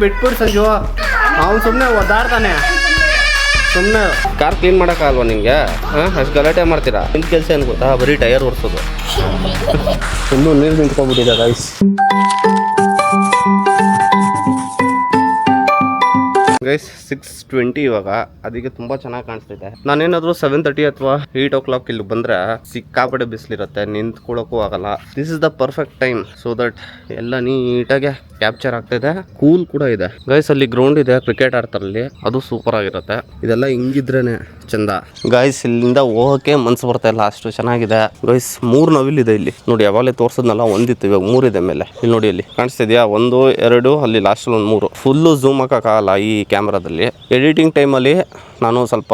ಬಿಟ್ಬಿಡು ಸಂಜು, ಅವ್ನು ಸುಮ್ಮನೆ ಒದ್ದಾಡ್ತಾನೆ. ಸುಮ್ಮನೆ ಕಾರ್ ಕ್ಲೀನ್ ಮಾಡೋಕ್ಕಾಗಲ್ವ ನಿಮಗೆ? ಅಷ್ಟು ಗಲಾಟೆ ಮಾಡ್ತೀರಾ? ನಿಮ್ಮ ಕೆಲಸ ಏನು ಗೊತ್ತಾ? ಬರೀ ಟೈರ್ ಒರೆಸೋದು. ಇನ್ನೂ ನೀರು ನಿಂತ್ಕೊಂಡ್ಬಿಟ್ಟಿದೆ ಗೈಸ್. ಗೈಸ್ 6:20 ಇವಾಗ, ಅದಕ್ಕೆ ತುಂಬ ಚೆನ್ನಾಗಿ ಕಾಣಿಸ್ತಿದೆ. ನಾನೇನಾದರೂ 7:30 ಅಥವಾ 8 o'clock ಇಲ್ಲಿ ಬಂದರೆ ಸಿಕ್ಕಾಪಟ್ಟೆ ಬಿಸಿಲಿರುತ್ತೆ, ನಿಂತ್ಕೊಳ್ಳೋಕ್ಕೂ ಆಗಲ್ಲ. This is the perfect time so that ಎಲ್ಲ ನೀಟಾಗಿ ಕ್ಯಾಪ್ಚರ್ ಆಗ್ತಿದೆ. ಕೂಲ್ ಕೂಡ ಇದೆ ಗೈಸ್. ಅಲ್ಲಿ ಗ್ರೌಂಡ್ ಇದೆ, ಕ್ರಿಕೆಟ್ ಆಡ್ತಾರಲ್ಲಿ, ಅದು ಸೂಪರ್ ಆಗಿರುತ್ತೆ. ಇದೆಲ್ಲ ಹಿಂಗಿದ್ರೇನೆ ಚಂದ ಗೈಸ್. ಇಲ್ಲಿಂದ ಹೋಗೋಕೆ ಮನ್ಸು ಬರ್ತಾ ಇಲ್ಲ, ಅಷ್ಟು ಚೆನ್ನಾಗಿದೆ ಗೈಸ್. 3 ನವಿಲಿದೆ ಇಲ್ಲಿ ನೋಡಿ. ಯಾವಾಗಲೇ ತೋರಿಸೋದ್ನಲ್ಲ, ಒಂದಿತ್ತು, ಇವಾಗ 3 ಇದೆ ಮೇಲೆ. ಇಲ್ಲಿ ನೋಡಿ, ಅಲ್ಲಿ ಕಾಣಿಸ್ತಿದ್ಯಾ? 1, 2, ಅಲ್ಲಿ ಲಾಸ್ಟಲ್ಲಿ ಒಂದು 3. ಫುಲ್ಲು ಝೂಮ್ ಹಾಕೋಕ್ಕಾಗಲ್ಲ ಈ ಕ್ಯಾಮ್ರಾದಲ್ಲಿ. ಎಡಿಟಿಂಗ್ ಟೈಮಲ್ಲಿ ನಾನು ಸ್ವಲ್ಪ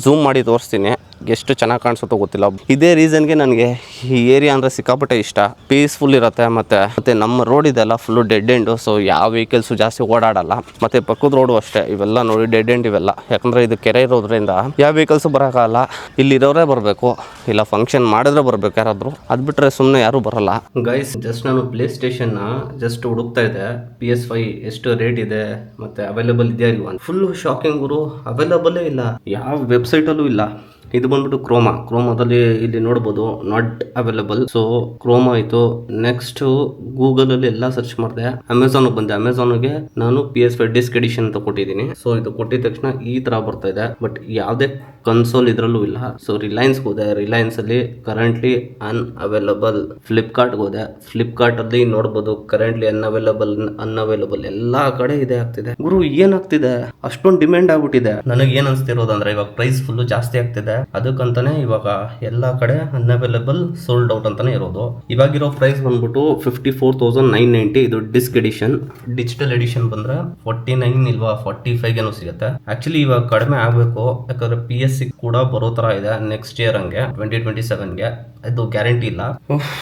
ಝೂಮ್ ಮಾಡಿ ತೋರಿಸ್ತೀನಿ, ಎಷ್ಟು ಚೆನ್ನಾಗಿ ಕಾಣಿಸುತ್ತೋ ಗೊತ್ತಿಲ್ಲ. ಇದೇ ರೀಸನ್ಗೆ ನನಗೆ ಈ ಏರಿಯಾ ಅಂದರೆ ಸಿಕ್ಕಾಪಟ್ಟೆ ಇಷ್ಟ. ಪೀಸ್ಫುಲ್ ಇರುತ್ತೆ. ಮತ್ತು ನಮ್ಮ ರೋಡ್ ಇದೆಲ್ಲ ಫುಲ್ಲು ಡೆಡ್ ಎಂಡು, ಸೊ ಯಾವ ವೆಹಿಕಲ್ಸು ಜಾಸ್ತಿ ಓಡಾಡಲ್ಲ. ಮತ್ತು ಪಕ್ಕದ ರೋಡು ಅಷ್ಟೇ, ಇವೆಲ್ಲ ನೋಡಿ ಡೆಡ್ ಎಂಡ್ ಇವೆಲ್ಲ. ಯಾಕಂದರೆ ಇದು ಕೆರೆ ಇರೋದ್ರಿಂದ ಯಾವ ವೆಹಿಕಲ್ಸು ಬರೋಕ್ಕಾಗಲ್ಲ. ಇಲ್ಲಿರೋರೇ ಬರಬೇಕು, ಇಲ್ಲ ಫಂಕ್ಷನ್ ಮಾಡಿದ್ರೆ ಬರಬೇಕು ಯಾರಾದರೂ. ಅದು ಬಿಟ್ಟರೆ ಸುಮ್ಮನೆ ಯಾರೂ ಬರಲ್ಲ ಗೈಸ್. ಜಸ್ಟ್ ನಾನು ಪ್ಲೇ ಸ್ಟೇಷನ್ನ ಜಸ್ಟ್ ಹುಡುಕ್ತಾ ಇದ್ದೆ, PS5 ಎಷ್ಟು ರೇಟ್ ಇದೆ ಮತ್ತು ಅವೈಲೇಬಲ್ ಇದೆಯಾ ಇಲ್ವಾ. ಫುಲ್ಲು ಶಾಕಿಂಗ್ ಗುರು, ಅವೈಲೇಬಲೇ ಇಲ್ಲ, ಯಾವ ವೆಬ್ಸೈಟಲ್ಲೂ ಇಲ್ಲ. ಇದು ಬಂದ್ಬಿಟ್ಟು ಕ್ರೋಮಾದಲ್ಲಿ ಇಲ್ಲಿ ನೋಡ್ಬೋದು ನಾಟ್ ಅವೈಲೇಬಲ್. ಸೊ ಕ್ರೋಮಾ ಆಯಿತು. ನೆಕ್ಸ್ಟ್ ಗೂಗಲಲ್ಲಿ ಎಲ್ಲ ಸರ್ಚ್ ಮಾಡಿದೆ. ಅಮೆಝಾನ್ಗೆ ಬಂದೆ. ಅಮೆಝಾನ್ಗೆ ನಾನು PS5 ಡಿಸ್ಕ್ ಎಡಿಷನ್ ಅಂತ ಕೊಟ್ಟಿದ್ದೀನಿ. ಸೊ ಇದು ಕೊಟ್ಟಿದ ತಕ್ಷಣ ಈ ಥರ ಬರ್ತಾ ಇದೆ, ಬಟ್ ಯಾವುದೇ ಕನ್ಸೋಲ್ ಇದರಲ್ಲೂ ಇಲ್ಲ. ಸೊ ರಿಲಯನ್ಸ್ಗೆ ಹೋದೆ, ರಿಲಯನ್ಸಲ್ಲಿ ಕರೆಂಟ್ಲಿ ಅನ್ಅವೈಲಬಲ್. ಫ್ಲಿಪ್ಕಾರ್ಟ್ಗೆ ಹೋದೆ, ಫ್ಲಿಪ್ಕಾರ್ಟಲ್ಲಿ ನೋಡ್ಬೋದು ಕರೆಂಟ್ಲಿ ಅನ್ಅವೈಲಬಲ್. ಎಲ್ಲ ಕಡೆ ಇದೇ ಆಗ್ತಿದೆ ಗುರು. ಏನಾಗ್ತಿದೆ? ಅಷ್ಟೊಂದು ಡಿಮ್ಯಾಂಡ್ ಆಗ್ಬಿಟ್ಟಿದೆ. ನನಗೆ ಏನು ಅನಿಸ್ತಿರೋದಂದ್ರೆ ಇವಾಗ ಪ್ರೈಸ್ ಫುಲ್ಲು ಜಾಸ್ತಿ ಆಗ್ತಿದೆ. ಅದಕ್ಕಂತಾನೆ ಇವಾಗ ಎಲ್ಲ ಕಡೆ ಅನ್ಅವೈಲಬಲ್, ಸೋಲ್ಡ್ ಔಟ್ ಅಂತಾನೆ ಇರೋದು. ಇವಾಗಿರೋ ಪ್ರೈಸ್ ಬಂದ್ಬಿಟ್ಟು 54,990. ಇದು ಡಿಸ್ಕ್ ಎಡಿಷನ್. ಡಿಜಿಟಲ್ ಎಡಿಷನ್ ಬಂದ್ರೆ 49 ಇಲ್ವಾ 45 ಸಿಗುತ್ತೆ. ಆಕ್ಚುಲಿ ಇವಾಗ ಕಡಿಮೆ ಆಗಬೇಕು, ಯಾಕಂದ್ರೆ PS6 ಕೂಡ ಬರೋ ತರ ಇದೆ ನೆಕ್ಸ್ಟ್ ಇಯರ್, ಹಂಗೆ 2027ಗೆ. ಇದು ಗ್ಯಾರಂಟಿ ಇಲ್ಲ.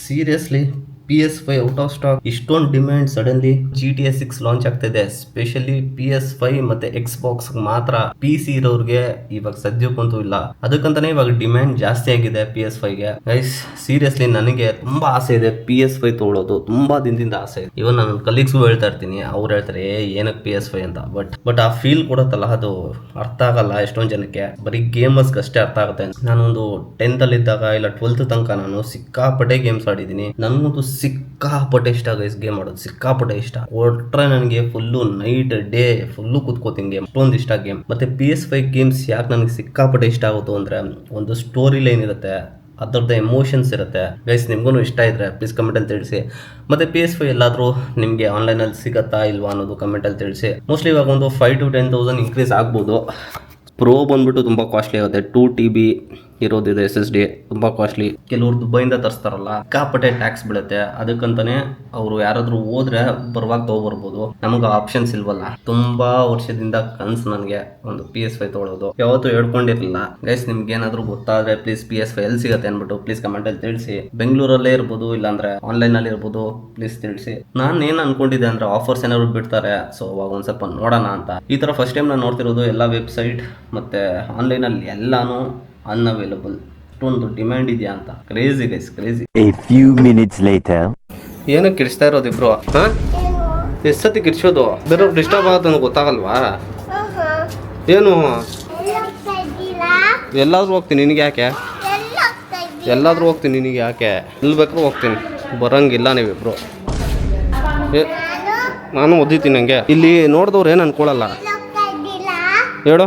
Seriously PS5 out of stock. ಇಷ್ಟೊಂದು ಡಿಮ್ಯಾಂಡ್ ಸಡನ್ಲಿ. GTA 6 ಲಾಂಚ್ ಆಗ್ತಿದೆ, ಸ್ಪೆಷಲಿ PS5 ಮತ್ತೆ Xbox ಮಾತ್ರ. PC ಇರೋರಿಗೆ ಇವಾಗ ಸದ್ಯಕ್ಕಂತೂ ಇಲ್ಲ. ಅದಕ್ಕಂತಾನೆ ಇವಾಗ ಡಿಮ್ಯಾಂಡ್ ಜಾಸ್ತಿ ಆಗಿದೆ PS5ಗೆ. ಗೈಸ್ ಸೀರಿಯಸ್ಲಿ ನನಗೆ ತುಂಬಾ ಆಸೆ ಇದೆ PS5 ತಗೊಳ್ಳೋದು, ತುಂಬಾ ದಿನದಿಂದ ಆಸೆ ಇದೆ. ಇವನ್ ನನ್ನ ಕಲೀಗ್ಸ್ಗೂ ಹೇಳ್ತಾ ಇರ್ತೀನಿ, ಅವ್ರು ಹೇಳ್ತಾರೆ ಏನಕ್ಕೆ PS5 ಅಂತ. ಬಟ್ ಆ ಫೀಲ್ ಕೊಡುತ್ತಲ್ಲ, ಅದು ಅರ್ಥ ಆಗಲ್ಲ ಎಷ್ಟೊಂದು ಜನಕ್ಕೆ. ಬರೀ ಗೇಮರ್ಸ್ಗೆ ಅಷ್ಟೇ ಅರ್ಥ ಆಗುತ್ತೆ. ನಾನೊಂದು 10th ಅಲ್ಲಿ ಇದ್ದಾಗ ಇಲ್ಲ 12th ತನಕ ನಾನು ಸಿಕ್ಕಾಪಟ್ಟೆ ಗೇಮ್ಸ್ ಆಡಿದ್ದೀನಿ. ನನಗಂತೂ ಸಿಕ್ಕಾಪಟ್ಟೆ ಇಷ್ಟ ಗೈಸ್, ಗೇಮ್ ಆಡೋದು ಸಿಕ್ಕಾಪಟ್ಟೆ ಇಷ್ಟ. ಒಟ್ರೆ ನನಗೆ ಫುಲ್ಲು ನೈಟ್ ಡೇ ಫುಲ್ಲು ಕೂತ್ಕೋತೀನಿ ಗೇಮ್, ಅಷ್ಟೊಂದು ಇಷ್ಟ ಗೇಮ್. ಮತ್ತೆ PS5 ಗೇಮ್ಸ್ ಯಾಕೆ ನನಗೆ ಸಿಕ್ಕಾಪಟ್ಟೆ ಇಷ್ಟ ಆಗುತ್ತೋ ಅಂದ್ರೆ, ಒಂದು ಸ್ಟೋರಿ ಲೈನ್ ಇರುತ್ತೆ, ಅದರದ್ದು ಎಮೋಷನ್ಸ್ ಇರುತ್ತೆ. ಗೈಸ್ ನಿಮ್ಗೂ ಇಷ್ಟ ಇದ್ರೆ ಪ್ಲೀಸ್ ಕಮೆಂಟಲ್ಲಿ ತಿಳಿಸಿ. ಮತ್ತು PS5 ಎಲ್ಲಾದರೂ ನಿಮಗೆ ಆನ್ಲೈನಲ್ಲಿ ಸಿಗತ್ತಾ ಇಲ್ವಾ ಅನ್ನೋದು ಕಮೆಂಟಲ್ಲಿ ತಿಳಿಸಿ. ಮೋಸ್ಟ್ಲಿ ಇವಾಗ ಒಂದು 5 to 10,000 ಇನ್ಕ್ರೀಸ್ ಆಗ್ಬೋದು. ಪ್ರೋ ಬಂದ್ಬಿಟ್ಟು ತುಂಬ ಕಾಸ್ಟ್ಲಿ ಆಗುತ್ತೆ. 2 TB ಇರೋದಿದೆ SSD, ತುಂಬ ಕಾಸ್ಟ್ಲಿ. ಕೆಲವರು ದುಬೈಯಿಂದ ತರಿಸ್ತಾರಲ್ಲ, ಸಿಕ್ಕಾಪಟ್ಟೆ ಟ್ಯಾಕ್ಸ್ ಬೀಳುತ್ತೆ. ಅದಕ್ಕಂತಾನೆ ಅವರು ಯಾರಾದರೂ ಹೋದ್ರೆ ಬರುವಾಗ ತೊಗೊಬರ್ಬೋದು. ನಮಗೆ ಆಪ್ಷನ್ಸ್ ಇಲ್ವಲ್ಲ. ತುಂಬಾ ವರ್ಷದಿಂದ ಕನ್ಸು ನನಗೆ ಒಂದು PS5 ತೊಗೊಳೋದು, ಯಾವತ್ತೂ ಹೇಳ್ಕೊಂಡಿರಲಿಲ್ಲ. ಗೈಸ್ ನಿಮ್ಗೆ ಏನಾದರೂ ಗೊತ್ತಾದ್ರೆ ಪ್ಲೀಸ್ PS5 ಎಲ್ಲಿ ಸಿಗುತ್ತೆ ಅಂದ್ಬಿಟ್ಟು ಪ್ಲೀಸ್ ಕಮೆಂಟಲ್ಲಿ ತಿಳಿಸಿ. ಬೆಂಗಳೂರಲ್ಲೇ ಇರ್ಬೋದು, ಇಲ್ಲಾಂದ್ರೆ ಆನ್ಲೈನಲ್ಲಿ ಇರ್ಬೋದು, ಪ್ಲೀಸ್ ತಿಳಿಸಿ. ನಾನು ಏನು ಅನ್ಕೊಂಡಿದ್ದೆ ಅಂದ್ರೆ ಆಫರ್ಸ್ ಏನಾದ್ರು ಬಿಡ್ತಾರೆ, ಸೊ ಅವಾಗ ಒಂದು ಸ್ವಲ್ಪ ನೋಡೋಣ ಅಂತ. ಈ ಥರ ಫಸ್ಟ್ ಟೈಮ್ ನಾನು ನೋಡ್ತಿರೋದು. ಎಲ್ಲ ವೆಬ್ಸೈಟ್ ಮತ್ತು ಆನ್ಲೈನಲ್ಲಿ ಎಲ್ಲಾನು ಅನ್ಅವೈಲಬಲ್. ಅಷ್ಟೊಂದು ಡಿಮ್ಯಾಂಡ್ ಇದೆಯಾ ಅಂತ. Crazy guys, crazy. A few minutes later. ಏನಕ್ಕೆ ಕಿರ್ಚ್ತಾ ಇರೋದು ಇಬ್ರು? ಎಷ್ಟು ಸತಿ ಕಿರ್ಚೋದು? ಬೇರೆ ಡಿಸ್ಟರ್ಬ್ ಆಗುತ್ತೆ ಅಂತ ಗೊತ್ತಾಗಲ್ವಾ? ಏನು ಎಲ್ಲಾದ್ರೂ ಹೋಗ್ತೀನಿ, ನಿನಗೆ ಯಾಕೆ? ಎಲ್ಲಾದ್ರೂ ಹೋಗ್ತೀನಿ, ನಿನಗೆ ಯಾಕೆ? ಎಲ್ಲಿ ಬೇಕಾದ್ರೂ ಹೋಗ್ತೀನಿ, ಬರಂಗಿಲ್ಲ ನೀವಿಬ್ರು. ನಾನು ಓದಿತೀನಿ. ಹಂಗೆ ಇಲ್ಲಿ ನೋಡಿದವ್ರು ಏನು ಅನ್ಕೊಳ್ಳಲ್ಲ ಹೇಳು.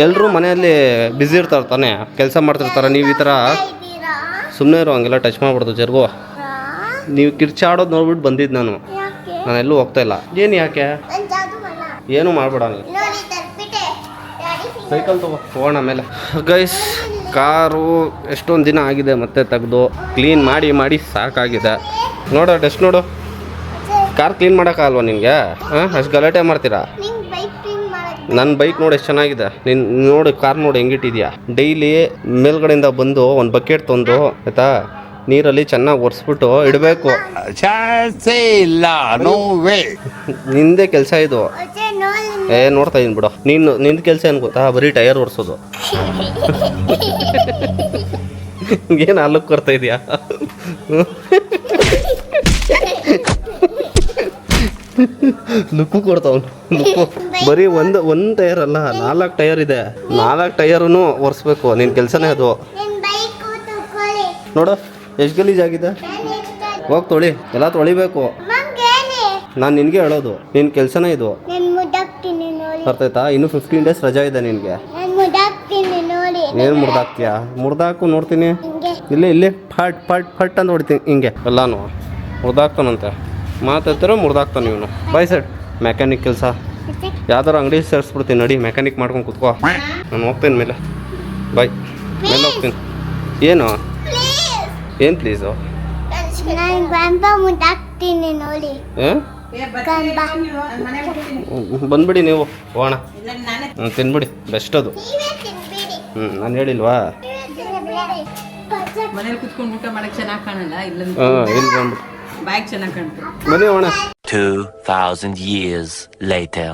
ಎಲ್ಲರೂ ಮನೆಯಲ್ಲಿ ಬ್ಯುಸಿ ಇರ್ತಾರೆ ತಾನೆ, ಕೆಲಸ ಮಾಡ್ತಿರ್ತಾರೆ. ನೀವು ಈ ಥರ ಸುಮ್ಮನೆ ಇರೋ, ಹಂಗೆಲ್ಲ ಟಚ್ ಮಾಡ್ಬಿಡ್ತು ಜರ್ಗೋ. ನೀವು ಕಿರ್ಚಾಡೋದು ನೋಡ್ಬಿಟ್ಟು ಬಂದಿದ್ದು ನಾನು ಎಲ್ಲೂ ಹೋಗ್ತಾ ಇಲ್ಲ. ಏನು ಯಾಕೆ? ಏನು ಮಾಡಬೇಡ ನೀನು. ಸೈಕಲ್ ಹೋಗೋಣ ಆಮೇಲೆ. ಗೈಸ್ ಕಾರು ಎಷ್ಟೊಂದು ದಿನ ಆಗಿದೆ, ಮತ್ತೆ ತೆಗೆದು ಕ್ಲೀನ್ ಮಾಡಿ ಸಾಕಾಗಿದೆ. ನೋಡೋ ಟೆಸ್ಟ್ ನೋಡು. ಕಾರ್ ಕ್ಲೀನ್ ಮಾಡೋಕ್ಕಾಗಲ್ವಾ ನಿನಗೆ? ಅಷ್ಟು ಗಲಾಟೆ ಮಾಡ್ತೀರಾ? ನನ್ನ ಬೈಕ್ ನೋಡಿ ಎಷ್ಟು ಚೆನ್ನಾಗಿದೆ. ನೀನು ನೋಡಿ ಕಾರ್ ನೋಡಿ ಹೆಂಗಿಟ್ಟಿದ್ಯಾ. ಡೈಲಿ ಮೇಲ್ಗಡೆಯಿಂದ ಬಂದು ಒಂದು ಬಕೆಟ್ ತಂದು ಆಯಿತಾ, ನೀರಲ್ಲಿ ಚೆನ್ನಾಗಿ ಒರೆಸ್ಬಿಟ್ಟು ಇಡಬೇಕು. ನಿಂದೇ ಕೆಲಸ ಇದು. ನೋಡ್ತಾ ಇದೀನಿ ಬಿಡು. ನಿಂದ ಕೆಲಸ ಏನು ಗೊತ್ತಾ? ಬರೀ ಟೈರ್ ಒರೆಸೋದು. ಏನು ಅಲ್ಲಕ್ಕೆ ಬರ್ತಾ ಇದೆಯಾ? ಲುಕ್ಕು ಕೊಡ್ತಾವ್ ಲುಕ್ಕು. ಬರೀ ಒಂದು ಟೈರ್ ಅಲ್ಲ, 4 ಟೈರ್ ಇದೆ. 4 ಟೈರನ್ನು ಒರೆಸ್ಬೇಕು. ನಿನ್ನ ಕೆಲಸನೇ ಅದು. ನೋಡು ಎಷ್ಟು ಗಲೀಜಾಗಿದೆ. ಹೋಗಿ ತೊಳಿ, ಎಲ್ಲ ತೊಳಿಬೇಕು. ನಾನು ನಿನಗೆ ಹೇಳೋದು, ನಿನ್ನ ಕೆಲಸನೇ ಇದು. ಬರ್ತೈತಾ? ಇನ್ನು 15 ಡೇಸ್ ರಜಾ ಇದೆ ನಿನಗೆ. ಏನು ಮುರ್ದಾಕ್ತೀಯಾ? ಮುರ್ದಾಕು ನೋಡ್ತೀನಿ. ಇಲ್ಲಿ ಫಟ್ ಫಟ್ ಫಟ್ ಅಂತ ಹೊಡಿತೀನಿ ಹಿಂಗೆ. ಎಲ್ಲಾನು ಮುರ್ದಾಕ್ತಾನಂತೆ. ಮಾತಾಡ್ತಾರೋ ಮುರ್ದಾಕ್ತಾನೆ ಇವನು. ಬಾಯ್ ಸೈಡ್ ಮೆಕ್ಯಾನಿಕ್ ಕೆಲಸ ಯಾವ್ದಾರು ಅಂಗಡಿ ಸೇರಿಸ್ಬಿಡ್ತೀನಿ. ನಡಿ ಮೆಕ್ಯಾನಿಕ್ ಮಾಡ್ಕೊಂಡು ಕುತ್ಕೋ. ನಾನು ಹೋಗ್ತೀನಿ ಮೇಲೆ. ಬಾಯ್, ಮೇಲೆ ಹೋಗ್ತೀನಿ. ಏನು ಪ್ಲೀಸು? ಬಂದ್ಬಿಡಿ ನೀವು, ಹೋಗೋಣ. ತಿನ್ಬಿಡಿ, ಬೆಸ್ಟ್ ಅದು. ನಾನು ಹೇಳಿಲ್ವಾ? ಮನೇಲಿ ಕುತ್ಕೊಂಡು ಊಟ ಮಾಡಕ್ ಚೆನ್ನಾಗಿ ಕಾಣಲ್ಲ. ಇಲ್ಲಿ ಬಂದ್ಬಿಟ್ಟು ಬ್ಯಾಗ್ ಚೆನ್ನಾಗಿ ಕಾಣ್ತಾರೆ. ಬನ್ನಿ ಹೋಗೋಣ. 2000 years later.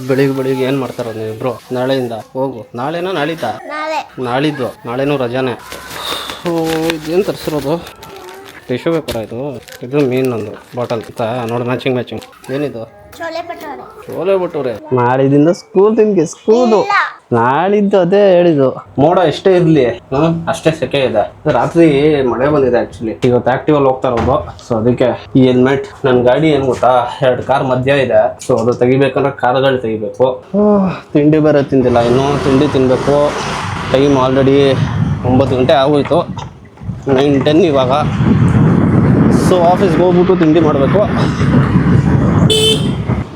ಬೆಳಿಗ್ಗೆ ಏನು ಮಾಡ್ತಾರೋ ನೀವಿಬ್ರು? ನಾಳೆಯಿಂದ ಹೋಗು. ನಾಳೆನಾ ನಾಳಿದ್ದ? ನಾಳಿದ್ದು. ನಾಳೆನೂ ರಜಾನೆ. ಇದೇನು ತರಿಸಿರೋದು? ಟಿಶ್ಯೂ ಪೇಪರ್ ಇದು ಮೀನ್ ನಂದು ಬಾಟಲ್ ನೋಡಿ. ಮ್ಯಾಚಿಂಗ್ ಏನಿದು? ಚೋಲೆ ಭಟೂರೆ. ನಾಳಿದಿಂದ ಸ್ಕೂಲು ನಾಳಿದ್ದು. ಅದೇ ಹೇಳಿದ್ದು. ಮೋಡ ಎಷ್ಟೇ ಇರ್ಲಿ ಅಷ್ಟೇ ಸೆಕೆ ಇದೆ. ರಾತ್ರಿ ಮಳೆ ಬಂದಿದೆ ಆಕ್ಚುಲಿ. ಇವತ್ತು ಆಕ್ಟಿವಲ್ಲಿ ಹೋಗ್ತಾ ಇರೋದು. ಸೊ ಅದಕ್ಕೆ ಈ ಹೆಲ್ಮೆಟ್. ನನ್ನ ಗಾಡಿ ಏನು ಗೊತ್ತಾ, 2 ಕಾರ್ ಮಧ್ಯ ಇದೆ. ಸೊ ಅದು ತೆಗಿಬೇಕಂದ್ರೆ ಕಾರ್ಗಳು ತೆಗಿಬೇಕು. ತಿಂಡಿ ಬೇರೆ ತಿಂದಿಲ್ಲ ಇನ್ನೂ. ತಿಂಡಿ ತಿನ್ನಬೇಕು. ಟೈಮ್ ಆಲ್ರೆಡಿ 9 ಗಂಟೆ ಆಗೋಯ್ತು. 9:10 ಇವಾಗ. ಸೊ ಆಫೀಸ್ಗೆ ಹೋಗ್ಬಿಟ್ಟು ತಿಂಡಿ ಮಾಡಬೇಕು.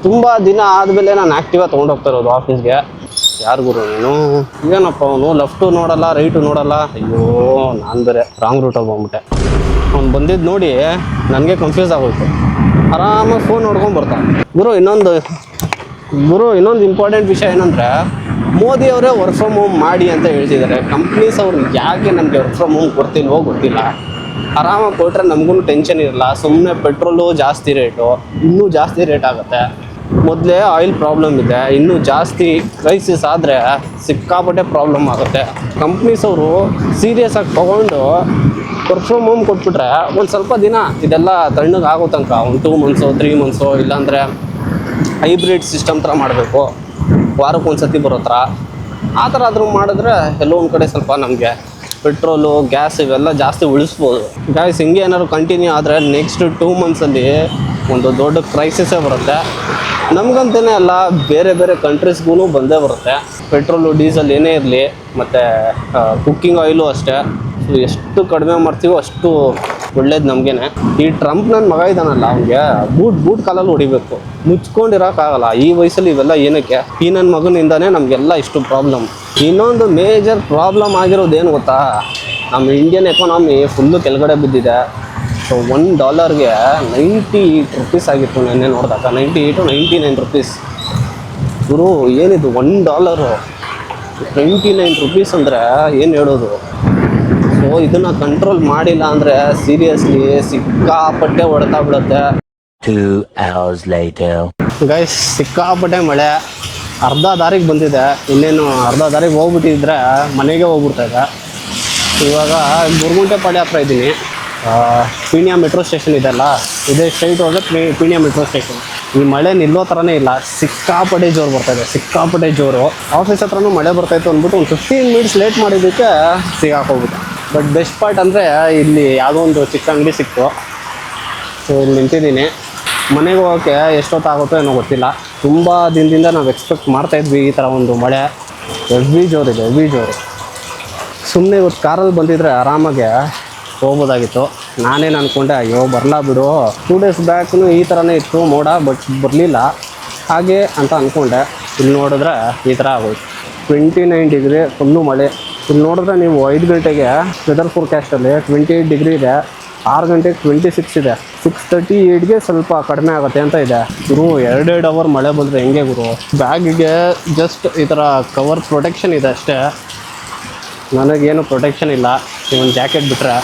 ತುಂಬ ದಿನ ಆದಮೇಲೆ ನಾನು ಆ್ಯಕ್ಟಿವಾ ತೊಗೊಂಡೋಗ್ತಾ ಇರೋದು ಆಫೀಸ್ಗೆ. ಯಾರು ಗುರು ನೀನು? ಏನಪ್ಪ ಅವನು ಲೆಫ್ಟು ನೋಡಲ್ಲ, ರೈಟು ನೋಡಲ್ಲ. ಅಯ್ಯೋ, ನಾನು ಬೇರೆ ರಾಂಗ್ ರೂಟಲ್ಲಿ ಹೋಗ್ಬಿಟ್ಟೆ. ಅವ್ನು ಬಂದಿದ್ದು ನೋಡಿ ನನಗೆ ಕನ್ಫ್ಯೂಸ್ ಆಗೋಯ್ತು. ಆರಾಮಾಗಿ ಫೋನ್ ನೋಡ್ಕೊಂಡು ಬರ್ತಾನೆ. ಗುರು ಇನ್ನೊಂದು ಇಂಪಾರ್ಟೆಂಟ್ ವಿಷಯ ಏನಂದರೆ, ಮೋದಿ ಅವರೇ ವರ್ಕ್ ಫ್ರಮ್ ಹೋಮ್ ಮಾಡಿ ಅಂತ ಹೇಳ್ತಿದ್ದಾರೆ. ಕಂಪ್ನೀಸ್ ಅವ್ರು ಯಾಕೆ ನಮಗೆ ವರ್ಕ್ ಫ್ರಮ್ ಹೋಮ್ ಕೊಡ್ತಿಲ್ವೋ ಗೊತ್ತಿಲ್ಲ. ಆರಾಮಾಗಿ ಕೊಟ್ಟರೆ ನಮಗೂ ಟೆನ್ಷನ್ ಇರಲ್ಲ. ಸುಮ್ಮನೆ ಪೆಟ್ರೋಲು ಜಾಸ್ತಿ ರೇಟು, ಇನ್ನೂ ಜಾಸ್ತಿ ರೇಟ್ ಆಗುತ್ತೆ. ಮೊದಲೇ ಆಯಿಲ್ ಪ್ರಾಬ್ಲಮ್ ಇದೆ, ಇನ್ನೂ ಜಾಸ್ತಿ ಕ್ರೈಸಿಸ್ ಆದರೆ ಸಿಕ್ಕಾಪಟ್ಟೆ ಪ್ರಾಬ್ಲಮ್ ಆಗುತ್ತೆ. ಕಂಪ್ನೀಸ್ ಅವರು ಸೀರಿಯಸ್ ಆಗಿ ತೊಗೊಂಡು ವರ್ಕ್ ಫ್ರಮ್ ಹೋಮ್ ಕೊಟ್ಬಿಟ್ರೆ ಒಂದು ಸ್ವಲ್ಪ ದಿನ ಇದೆಲ್ಲ ತಣ್ಣಗೆ ಆಗೋ ತನಕ ಒಂದು 2 ಮಂತ್ಸು 3 ಮಂತ್ಸು, ಇಲ್ಲಾಂದರೆ ಹೈಬ್ರಿಡ್ ಸಿಸ್ಟಮ್ ಥರ ಮಾಡಬೇಕು. ವಾರಕ್ಕೊಂದು ಸತಿ ಬರೋ ಥರ ಆ ಥರ ಆದರೂ ಮಾಡಿದ್ರೆ ಎಲ್ಲೋ ಒಂದು ಕಡೆ ಸ್ವಲ್ಪ ನಮಗೆ ಪೆಟ್ರೋಲು, ಗ್ಯಾಸ್ ಇವೆಲ್ಲ ಜಾಸ್ತಿ ಉಳಿಸ್ಬೋದು. ಗ್ಯಾಸ್ ಹಿಂಗೆ ಏನಾದ್ರು ಕಂಟಿನ್ಯೂ ಆದರೆ ನೆಕ್ಸ್ಟ್ 2 ಮಂತ್ಸಲ್ಲಿ ಒಂದು ದೊಡ್ಡ ಕ್ರೈಸಿಸೇ ಬರುತ್ತೆ. ನಮಗಂತಲೇ ಅಲ್ಲ, ಬೇರೆ ಕಂಟ್ರೀಸ್ಗೂ ಬಂದೇ ಬರುತ್ತೆ. ಪೆಟ್ರೋಲು, ಡೀಸೆಲ್ ಏನೇ ಇರಲಿ, ಮತ್ತು ಕುಕ್ಕಿಂಗ್ ಆಯಿಲು ಅಷ್ಟೇ. ಸೊ ಎಷ್ಟು ಕಡಿಮೆ ಮಾಡ್ತೀವೋ ಅಷ್ಟು ಒಳ್ಳೇದು ನಮಗೇನೆ. ಈ ಟ್ರಂಪ್ ನನ್ನ ಮಗ ಇದ್ದಾನಲ್ಲ, ಅವನಿಗೆ ಬೂಟ್ ಕಾಲಲ್ಲಿ ಹೊಡಿಬೇಕು. ಮುಚ್ಕೊಂಡಿರೋಕ್ಕಾಗಲ್ಲ ಈ ವಯಸ್ಸಲ್ಲಿ. ಇವೆಲ್ಲ ಏನಕ್ಕೆ? ಈ ನನ್ನ ಮಗನಿಂದಾನೇ ನಮಗೆಲ್ಲ ಇಷ್ಟು ಪ್ರಾಬ್ಲಮ್. ಇನ್ನೊಂದು ಮೇಜರ್ ಪ್ರಾಬ್ಲಮ್ ಆಗಿರೋದೇನು ಗೊತ್ತಾ, ನಮ್ಮ ಇಂಡಿಯನ್ ಎಕಾನಮಿ ಫುಲ್ಲು ಕೆಳಗಡೆ ಬಿದ್ದಿದೆ. ಸೊ $1ಗೆ 98 ರೂಪೀಸ್ ಆಗಿತ್ತು ನೆನ್ನೆ ನೋಡಿದಾಗ. 98 99 ರೂಪೀಸ್. ಗುರು ಏನಿದು $1 99 ರೂಪೀಸ್ ಅಂದರೆ ಏನು ಹೇಳೋದು? ಸೊ ಇದನ್ನು ಕಂಟ್ರೋಲ್ ಮಾಡಿಲ್ಲ ಅಂದರೆ ಸೀರಿಯಸ್ಲಿ ಸಿಕ್ಕಾಪಟ್ಟೆ ಹೊಡೆತಾ ಬಿಡುತ್ತೆ. 2 hours later. ಗೈಸ್, ಸಿಕ್ಕಾಪಟ್ಟೆ ಮಳೆ. ಅರ್ಧ ದಾರಿಗೆ ಬಂದಿದೆ. ಇನ್ನೇನು ಅರ್ಧ ದಾರಿಗೆ ಹೋಗ್ಬಿಟ್ಟಿದ್ರೆ ಮನೆಗೆ ಹೋಗ್ಬಿಡ್ತಾ ಇದೆ. ಇವಾಗ ಗುರುಗುಂಟೆಪಾಳ್ಯ ಹತ್ರ ಇದ್ದೀನಿ. ಪೀಣ್ಯ ಮೆಟ್ರೋ ಸ್ಟೇಷನ್ ಇದೆಲ್ಲ, ಇದೇ ಸ್ಟ್ರೈಟ್ ಹೋದ್ರೆ ಪೀಣ್ಯ ಮೆಟ್ರೋ ಸ್ಟೇಷನ್. ಈ ಮಳೆ ನಿಲ್ಲೋ ಥರನೇ ಇಲ್ಲ. ಸಿಕ್ಕಾಪಟ್ಟೆ ಜೋರು ಬರ್ತಾಯಿದೆ, ಸಿಕ್ಕಾಪಟ್ಟೆ ಜೋರು. ಆಫೀಸ್ ಹತ್ರನೂ ಮಳೆ ಬರ್ತಾಯಿತ್ತು ಅಂದ್ಬಿಟ್ಟು ಒಂದು 15 ಮಿನಿಟ್ಸ್ ಲೇಟ್ ಮಾಡಿದ್ದಕ್ಕೆ ಸಿಗಾಕೋಗ್ಬಿಟ್ಟು. ಬಟ್ ಬೆಸ್ಟ್ ಪಾರ್ಟ್ ಅಂದರೆ ಇಲ್ಲಿ ಯಾವುದೋ ಒಂದು ಚಿಕ್ಕ ಅಂಗಡಿ ಸಿಕ್ತು. ಸೊ ಇಲ್ಲಿ ನಿಂತಿದ್ದೀನಿ. ಮನೆಗೆ ಹೋಗೋಕ್ಕೆ ಎಷ್ಟೊತ್ತಾಗುತ್ತೋ ಏನೋ ಗೊತ್ತಿಲ್ಲ. ತುಂಬ ದಿನದಿಂದ ನಾವು ಎಕ್ಸ್ಪೆಕ್ಟ್ ಮಾಡ್ತಾಯಿದ್ವಿ ಈ ಥರ ಒಂದು ಮಳೆ. ಹೆವಿ ಜೋರು. ಸುಮ್ಮನೆ ಇವತ್ತು ಕಾರಲ್ಲಿ ಬಂದಿದ್ರೆ ಆರಾಮಾಗೆ ಹೋಗ್ಬೋದಾಗಿತ್ತು. ನಾನೇನು ಅಂದ್ಕೊಂಡೆ, ಅಯ್ಯೋ ಬರಲ್ಲ ಬಿಡು, 2 ಡೇಸ್ ಬ್ಯಾಕ್ನು ಈ ಥರನೇ ಇತ್ತು ಮೋಡ, ಬಟ್ ಬರಲಿಲ್ಲ ಹಾಗೆ ಅಂತ ಅಂದ್ಕೊಂಡೆ. ಇಲ್ಲಿ ನೋಡಿದ್ರೆ ಈ ಥರ ಆಗೋಯ್ತು. 29 ಡಿಗ್ರಿ ಫುಲ್ಲು ಮಳೆ. ಇಲ್ಲಿ ನೋಡಿದ್ರೆ ನೀವು 5 ಗಂಟೆಗೆ ವೆದರ್ ಫೋರ್ಕಾಸ್ಟಲ್ಲಿ 28 ಡಿಗ್ರಿ ಇದೆ, 6 ಗಂಟೆಗೆ 26 ಇದೆ, 6:38ಗೆ ಸ್ವಲ್ಪ ಕಡಿಮೆ ಆಗುತ್ತೆ ಅಂತ ಇದೆ. ಗುರು 2 ಅವರ್ ಮಳೆ ಬಂದರೆ ಹೆಂಗೆ ಗುರು? ಬ್ಯಾಗಿಗೆ ಜಸ್ಟ್ ಈ ಥರ ಕವರ್ ಪ್ರೊಟೆಕ್ಷನ್ ಇದೆ ಅಷ್ಟೇ. ನನಗೇನು ಪ್ರೊಟೆಕ್ಷನ್ ಇಲ್ಲ, ಒಂದು ಜಾಕೆಟ್ ಬಿಟ್ಟರೆ.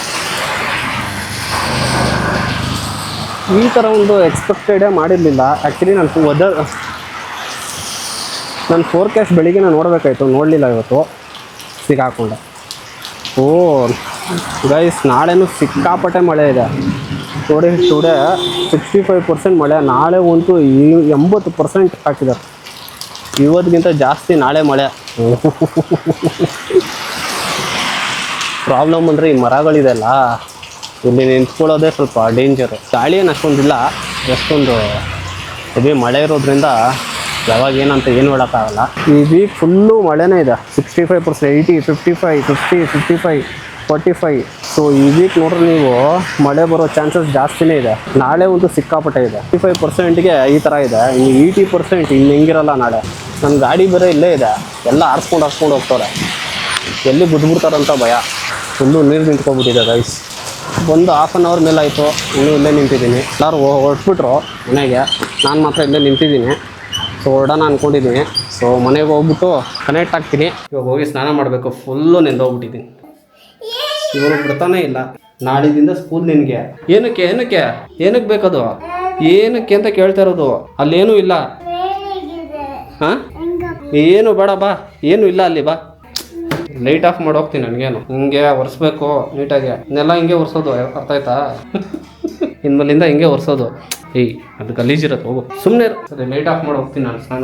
ಈ ಥರ ಒಂದು ಎಕ್ಸ್ಪೆಕ್ಟೆಡೇ ಮಾಡಿರಲಿಲ್ಲ ಆ್ಯಕ್ಚುಲಿ. ನನ್ನ ಫೋರ್ಕಾಸ್ಟ್ ಬೆಳಿಗ್ಗೆ ನಾನು ನೋಡಬೇಕಾಯ್ತು, ನೋಡಲಿಲ್ಲ ಇವತ್ತು, ಸಿಕ್ಕಾಕೊಂಡೆ. ಗೈಸ್, ನಾಳೆನೂ ಸಿಕ್ಕಾಪಟ್ಟೆ ಮಳೆ ಇದೆ. ನೋಡಿ ಟುಡೇ 65% ಮಳೆ, ನಾಳೆ ಅಂತೂ 80% ಹಾಕಿದ್ದಾರೆ. ಇವತ್ತಿಗಿಂತ ಜಾಸ್ತಿ ನಾಳೆ ಮಳೆ. ಪ್ರಾಬ್ಲಮ್ ಅಂದರೆ ಈ ಮರಗಳಿದೆಲ್ಲ, ಇಲ್ಲಿ ನಿಂತ್ಕೊಳ್ಳೋದೇ ಸ್ವಲ್ಪ ಡೇಂಜರು. ಗಾಳಿ ಏನು ಅಷ್ಟೊಂದಿಲ್ಲ, ಎಷ್ಟೊಂದು ಹೆವಿ ಮಳೆ ಇರೋದ್ರಿಂದ ಯಾವಾಗ ಏನಂತ ಏನು ಹೇಳೋಕ್ಕಾಗಲ್ಲ. ಈ ವೀಕ್ ಫುಲ್ಲು ಮಳೆನೇ ಇದೆ. 65%, 80, 55, 50, 55, 45. ಸೊ ಈ ವೀಕ್ ನೋಡ್ರೆ ನೀವು ಮಳೆ ಬರೋ ಚಾನ್ಸಸ್ ಜಾಸ್ತಿನೇ ಇದೆ. ನಾಳೆ ಒಂದು ಸಿಕ್ಕಾಪಟ್ಟೆ ಇದೆ. 55%ಗೆ ಈ ಥರ ಇದೆ. ಇನ್ನು 80% ಇನ್ನು ಹೆಂಗಿರಲ್ಲ ನಾಳೆ. ನನ್ನ ಗಾಡಿ ಬೇರೆ ಇಲ್ಲೇ ಇದೆ, ಎಲ್ಲ ಹಾರ್ಸ್ಕೊಂಡು ಹೋಗ್ತಾರೆ. ಎಲ್ಲಿ ಬಿದ್ದುಬಿಡ್ತಾರಂತ ಭಯ. ಫುಲ್ಲು ನೀರು ನಿಂತ್ಕೊಬಿಟ್ಟಿದೆ ಗೈಸ್. ಒಂದು ಹಾಫ್ ಆನ್ ಅವರ್ ಮೇಲೆ ಆಯಿತು, ಇನ್ನೂ ಇಲ್ಲೇ ನಿಂತಿದ್ದೀನಿ. ಎಲ್ಲರೂ ಹೊರಟ್ಬಿಟ್ರು ಮನೆಗೆ, ನಾನು ಮಾತ್ರ ಇಲ್ಲೇ ನಿಂತಿದ್ದೀನಿ. ಸೊ ಹೊರಡೋಣ ಅಂದ್ಕೊಂಡಿದ್ದೀನಿ. ಸೊ ಮನೆಗೆ ಹೋಗ್ಬಿಟ್ಟು ಕನೆಕ್ಟ್ ಆಗ್ತೀನಿ. ಇವಾಗ ಹೋಗಿ ಸ್ನಾನ ಮಾಡಬೇಕು. ಫುಲ್ಲು ನೆಂದೋಗ್ಬಿಟ್ಟಿದ್ದೀನಿ. ಇವರು ಬಿಡ್ತಾನೆ ಇಲ್ಲ. ನಾಳಿದಿಂದ ಸ್ಕೂಲ್ ನಿನಗೆ. ಏನಕ್ಕೆ ಬೇಕದು? ಏನಕ್ಕೆ ಅಂತ ಕೇಳ್ತಾ ಇರೋದು. ಅಲ್ಲೇನೂ ಇಲ್ಲ. ಹಾಂ, ಏನು ಬೇಡ, ಬಾ. ಏನೂ ಇಲ್ಲ ಅಲ್ಲಿ, ಬಾ. ಲೈಟ್ ಆಫ್ ಮಾಡಿ ಹೋಗ್ತೀನಿ. ನನಗೇನು ಹಿಂಗೆ ಒರೆಸ್ಬೇಕು ನೀಟಾಗಿ. ಇನ್ನೆಲ್ಲ ಹಿಂಗೆ ಒರೆಸೋದು, ಅರ್ಥ ಆಯ್ತಾ? ಇನ್ಮೇಲಿಂದ ಹಿಂಗೆ ಒರೆಸೋದು. ಅದು ಗಲೀಜಿರೋದು, ಹೋಗು ಸುಮ್ಮನೆ. ಸರಿ, ಲೈಟ್ ಆಫ್ ಮಾಡಿ ಹೋಗ್ತೀನಿ ನಾನು ಸ್ನಾನ.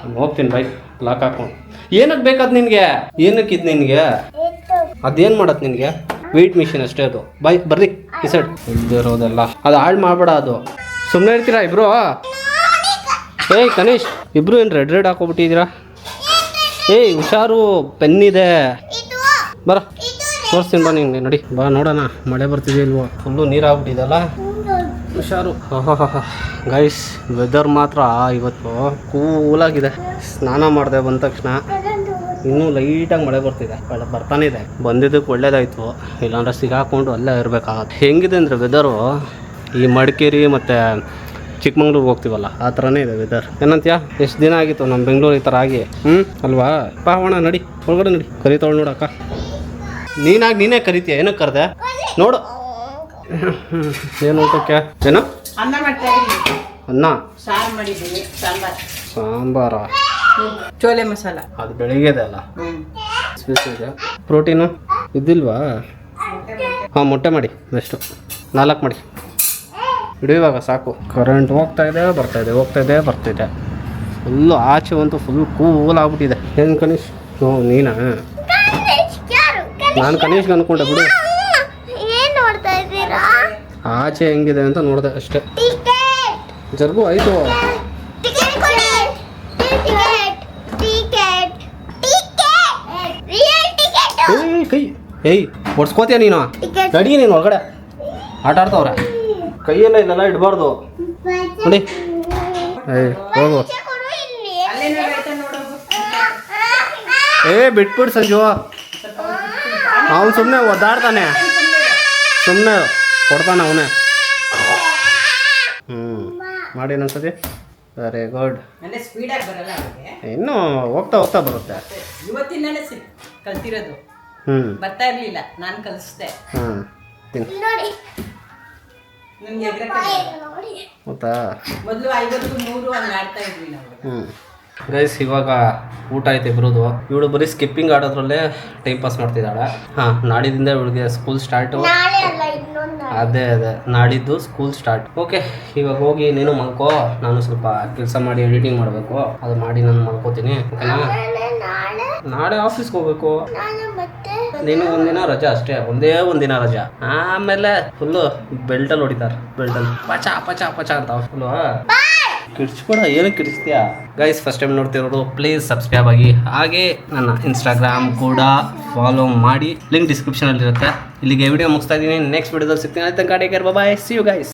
ನಾನು ಹೋಗ್ತೀನಿ ಬೈಕ್ ಲಾಕ್ ಹಾಕೊಂಡು. ಏನಕ್ಕೆ ಬೇಕಾದ್ ನಿನಗೆ? ಏನಕ್ಕಿದ್ ನಿನಗೆ? ಅದೇನು ಮಾಡತ್ ನಿನಗೆ? ವೆಯ್ಟ್ ಮಿಷಿನ್ ಅಷ್ಟೇ ಅದು. ಬಾಯ್ ಬರ್ರಿ ಈ ಸೈಡ್. ಇಲ್ಲಿರೋದೆಲ್ಲ ಅದು ಹಾಳು ಮಾಡಬೇಡ. ಅದು ಸುಮ್ಮನೆ ಇರ್ತೀರಾ ಇಬ್ರು? ಕನೀಶ್, ಇಬ್ರು ಏನು ರೆಡ್ ಹಾಕೋಬಿಟ್ಟಿದ್ದೀರಾ? ಹುಷಾರು, ಪೆನ್ನಿದೆ. ಬರ ತೋರಿಸ್ತೀನಿ ಬಾ ನಿಂಗೆ. ನಡಿ ಬಾ, ನೋಡೋಣ ಮಳೆ ಬರ್ತಿದೆ ಇಲ್ವೋ. ಫುಲ್ಲು ನೀರಾಗ್ಬಿಟ್ಟಿದೆಲ್ಲ, ಹುಷಾರು. ಗೈಸ್, ವೆದರ್ ಮಾತ್ರ ಇವತ್ತು ಕೂಲಾಗಿದೆ. ಸ್ನಾನ ಮಾಡಿದೆ ಬಂದ ತಕ್ಷಣ. ಇನ್ನೂ ಲೈಟಾಗಿ ಮಳೆ ಬರ್ತಾನೆ ಇದೆ. ಬಂದಿದ್ದಕ್ಕೆ ಒಳ್ಳೇದಾಯಿತು, ಇಲ್ಲಾಂದ್ರೆ ಸಿಗಾಕೊಂಡು ಅಲ್ಲೇ ಇರಬೇಕಾಗತ್ತೆ. ಹೆಂಗಿದೆ ಅಂದರೆ ವೆದರು ಈ ಮಡಿಕೇರಿ ಮತ್ತು ಚಿಕ್ಕಮಂಗ್ಳೂರಿಗೆ ಹೋಗ್ತೀವಲ್ಲ ಆ ಥರನೇ ಇದೆ ವೆದರ್. ಏನಂತೀಯ? ಎಷ್ಟು ದಿನ ಆಗಿತ್ತು ನಮ್ಮ ಬೆಂಗಳೂರು ಈ ಥರ ಆಗಿ. ಅಲ್ವಾ? ಪಾವಣ ನಡಿ, ಒಳಗಡೆ ನಡಿ. ಕರಿತಾವಳು ನೋಡಕ್ಕ. ನೀನೇ ಕರಿತೀಯ. ಏನಕ್ಕೆ ಕರೆದೆ ನೋಡು? ಏನು ಊಟಕ್ಕೆ? ಏನು ಅನ್ನ ಮಾಡ್ತಾ ಇದ್ದೀನಿ. ಅನ್ನ ಸಾರು ಮಾಡಿದ್ದೀನಿ. ಸಾಂಬಾರ, ಚೋಲೆ ಮಸಾಲ. ಅದು ಬೆಳಿಗ್ಗೆದೆ ಅಲ್ಲ, ಇದೆ. ಪ್ರೋಟೀನು ಇದ್ದಿಲ್ವಾ? ಹಾಂ, ಮೊಟ್ಟೆ ಮಾಡಿ ಬೆಸ್ಟು. 4 ಮಾಡಿ ಇಡುವಾಗ ಸಾಕು. ಕರೆಂಟ್ ಹೋಗ್ತಾ ಇದೆ ಬರ್ತಾಯಿದೆ. ಫುಲ್ಲು ಆಚೆ ಅಂತೂ ಫುಲ್ ಕೂಲ್ ಆಗ್ಬಿಟ್ಟಿದೆ. ಏನು ಕನೀಶ್? ನೀನಾ? ನಾನು ಕನೀಶ್ಗೆ ಅಂದ್ಕೊಂಡೆ ಬಿಡು. ಆಚೆ ಹೆಂಗಿದೆ ಅಂತ ನೋಡಿದೆ ಅಷ್ಟೇ. ಜರ್ಗು ಆಯಿತು. ಒಡ್ಸ್ಕೋತೀಯ ನೀನು? ನಡಿ ನೀನು ಒಳಗಡೆ. ಆಟ ಆಡ್ತವ್ರೆ. ಕೈಯೆಲ್ಲ ಇಲ್ಲೆಲ್ಲ ಇಡಬಾರ್ದು ನೋಡಿ. ಹೋಗು. ಬಿಟ್ಬಿಡು ಸಂಜು. ಅವನು ಸುಮ್ಮನೆ ಒದ್ದಾಡ್ತಾನೆ, ಸುಮ್ಮನೆ ಕೊಡ್ತಾನೆ ಅವನೇ. ಮಾಡಿ ಇನ್ನೊಂದ್ಸತಿ. Very good. ಇನ್ನೂ ಹೋಗ್ತಾ ಬರುತ್ತೆ. ಇವತ್ತಿಂದಲೇ ಕಲ್ತಿರೋದು. ಬರ್ತಾ ಇರ್ಲಿಲ್ಲ, ನಾನು ಕಲಿಸ್ದೆ. ಗೊತ್ತಾ? ಮೊದಲು 53 ಹಂಗೆ ಆಡ್ತಾ ಇದ್ವಿ ನಾವು. ಗೈಸ್, ಇವಾಗ ಊಟ ಐತೆ ಬರೋದು. ಇವಳು ಬರೀ ಸ್ಕಿಪ್ಪಿಂಗ್ ಆಡೋದ್ರಲ್ಲೇ ಟೈಮ್ ಪಾಸ್ ಮಾಡ್ತಿದ್ದಾಳೆ. ನಾಡಿದಿಂದ ಇವಳಿಗೆ ಸ್ಕೂಲ್ ಸ್ಟಾರ್ಟು. ಅದೇ ನಾಡಿದ್ದು ಸ್ಕೂಲ್ ಸ್ಟಾರ್ಟ್. ಓಕೆ, ಇವಾಗ ಹೋಗಿ ನೀನು ಮಲ್ಕೋ. ನಾನು ಸ್ವಲ್ಪ ಕೆಲಸ ಮಾಡಿ ಎಡಿಟಿಂಗ್ ಮಾಡಬೇಕು. ಅದು ಮಾಡಿ ನಾನು ಮಲ್ಕೋತೀನಿ. ಓಕೆನಾ? ನಾಳೆ ಆಫೀಸ್ಗೆ ಹೋಗ್ಬೇಕು. ನೀನು ಒಂದಿನ ರಜಾ ಅಷ್ಟೇ, ಒಂದಿನ ರಜಾ. ಆಮೇಲೆ ಫುಲ್ಲು ಬೆಲ್ಟಲ್ಲಿ ಹೊಡಿತಾರೆ. ಬೆಲ್ಟಲ್ಲಿ ಪಚ ಅಂತ ಫುಲ್ಲು ಕಿಡ್ಸ್ಕೊಡ. ಏನಕ್ಕೆ ಕಿಡಿಸ್ತೀಯ? ಗೈಸ್, ಫಸ್ಟ್ ಟೈಮ್ ನೋಡ್ತಿರೋರು ಪ್ಲೀಸ್ ಸಬ್ಸ್ಕ್ರೈಬ್ ಆಗಿ. ಹಾಗೆ ನನ್ನ ಇನ್ಸ್ಟಾಗ್ರಾಮ್ ಕೂಡ ಫಾಲೋ ಮಾಡಿ. ಲಿಂಕ್ ಡಿಸ್ಕ್ರಿಪ್ಷನಲ್ಲಿ ಇರುತ್ತೆ. ಇಲ್ಲಿಗೆ ವಿಡಿಯೋ ಮುಗಿಸ್ತಾ ಇದ್ದೀನಿ. ನೆಕ್ಸ್ಟ್ ವಿಡಿಯೋದಲ್ಲಿ ಸಿಗ್ತೀನಿ. ಆಯ್ತು, ಗಾಡಿ care. Bye. See you guys.